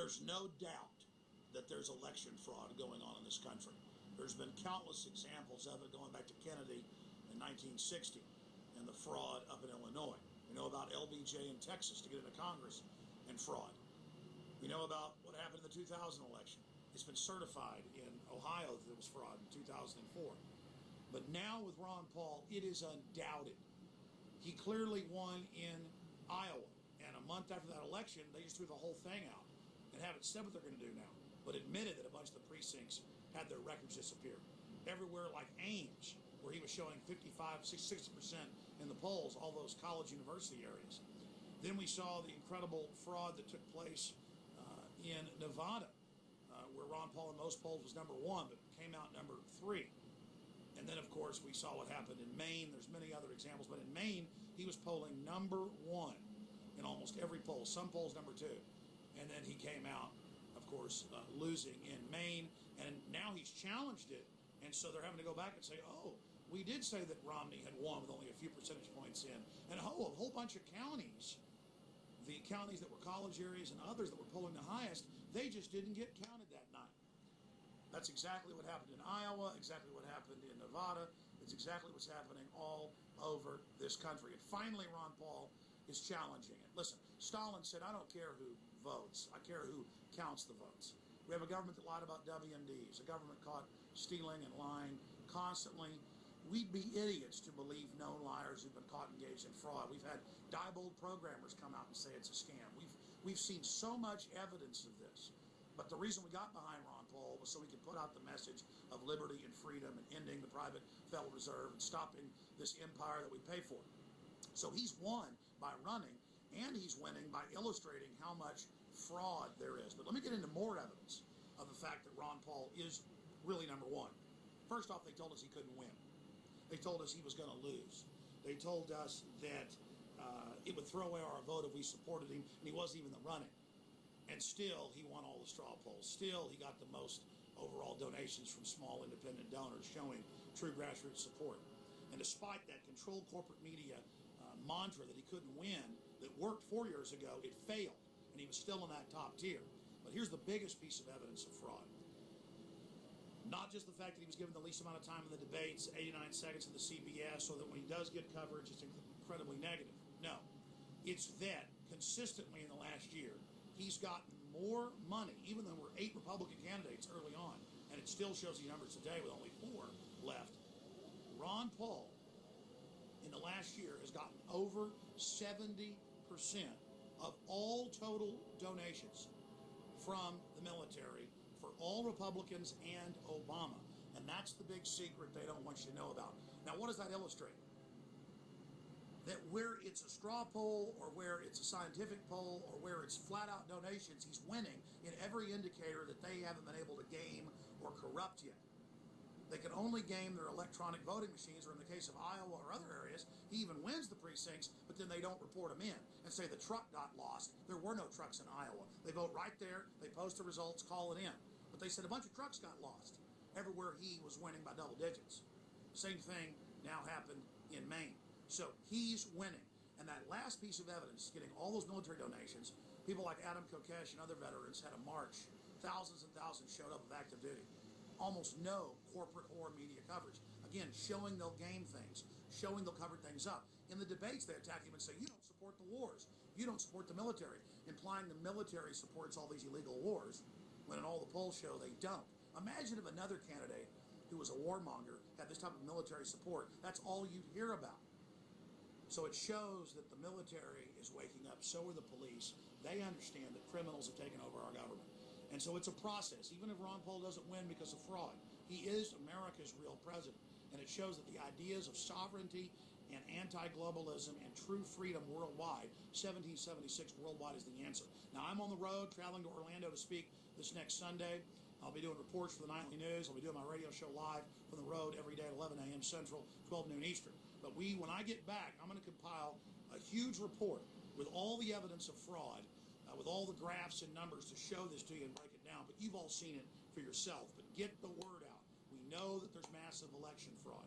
There's no doubt that there's election fraud going on in this country. There's been countless examples of it going back to Kennedy in 1960 and the fraud up in Illinois. We know about LBJ in Texas to get into Congress and fraud. We know about what happened in the 2000 election. It's been certified in Ohio that it was fraud in 2004. But now with Ron Paul, it is undoubted. He clearly won in Iowa. And a month after that election, they just threw the whole thing out and haven't said what they're going to do now, but admitted that a bunch of the precincts had their records disappear. Everywhere like Ames, where he was showing 55, 60% in the polls, all those college university areas. Then we saw the incredible fraud that took place in Nevada, where Ron Paul in most polls was #1, but came out #3. And then, of course, we saw what happened in Maine. There's many other examples, but in Maine, he was polling #1 in almost every poll, some polls #2. And then he came out, of course, losing in Maine, and now he's challenged it, and so they're having to go back and say, oh, we did say that Romney had won with only a few percentage points in, and a whole bunch of counties, the counties that were college areas and others that were polling the highest, they just didn't get counted that night. That's exactly what happened in Iowa, exactly what happened in Nevada. It's exactly what's happening all over this country. And finally, Ron Paul is challenging it. Listen, Stalin said, I don't care who votes, I care who counts the votes. We have a government that lied about WMDs, a government caught stealing and lying constantly. We'd be idiots to believe known liars who've been caught engaged in fraud. We've had Diebold programmers come out and say it's a scam. We've seen so much evidence of this. But the reason we got behind Ron Paul was so we could put out the message of liberty and freedom and ending the private Federal Reserve and stopping this empire that we pay for. So he's won by running, and he's winning by illustrating how much fraud there is. But let me get into more evidence of the fact that Ron Paul is really #1. First off, they told us he couldn't win. They told us he was going to lose. They told us that it would throw away our vote if we supported him, and he wasn't even the running. And still, he won all the straw polls. Still, he got the most overall donations from small independent donors, showing true grassroots support. And despite that controlled corporate media mantra that he couldn't win, that worked 4 years ago, it failed, and he was still in that top tier. But here's the biggest piece of evidence of fraud. Not just the fact that he was given the least amount of time in the debates, 89 seconds in the CBS, so that when he does get coverage, it's incredibly negative. No. It's that consistently in the last year, he's gotten more money, even though we're 8 Republican candidates early on, and it still shows the numbers today with only 4 left. Ron Paul, in the last year, has gotten over 70% of all total donations from the military for all Republicans and Obama. And that's the big secret they don't want you to know about. Now, what does that illustrate? That where it's a straw poll, or where it's a scientific poll, or where it's flat-out donations, he's winning in every indicator that they haven't been able to game or corrupt yet. They can only game their electronic voting machines, or in the case of Iowa or other areas, he even wins the precincts, but then they don't report him in and say the truck got lost. There were no trucks in Iowa. They vote right there, they post the results, call it in. But they said a bunch of trucks got lost everywhere he was winning by double digits. Same thing now happened in Maine. So he's winning. And that last piece of evidence, getting all those military donations, people like Adam Kokesh and other veterans had a march. Thousands and thousands showed up with active duty. Almost no corporate or media coverage. Again, showing they'll game things, showing they'll cover things up. In the debates, they attack him and say, you don't support the wars. You don't support the military, implying the military supports all these illegal wars, when in all the polls show they don't. Imagine if another candidate who was a warmonger had this type of military support. That's all you'd hear about. So it shows that the military is waking up, so are the police. They understand that criminals have taken over our government. And so it's a process. Even if Ron Paul doesn't win because of fraud, he is America's real president. And it shows that the ideas of sovereignty and anti-globalism and true freedom worldwide, 1776 worldwide is the answer. Now, I'm on the road traveling to Orlando to speak this next Sunday. I'll be doing reports for the Nightly News. I'll be doing my radio show live from the road every day at 11 a.m. Central, 12 noon Eastern. But when I get back, I'm going to compile a huge report with all the evidence of fraud, with all the graphs and numbers to show this to you and break it down. But you've all seen it for yourself. But get the word out. We know that there's massive election fraud.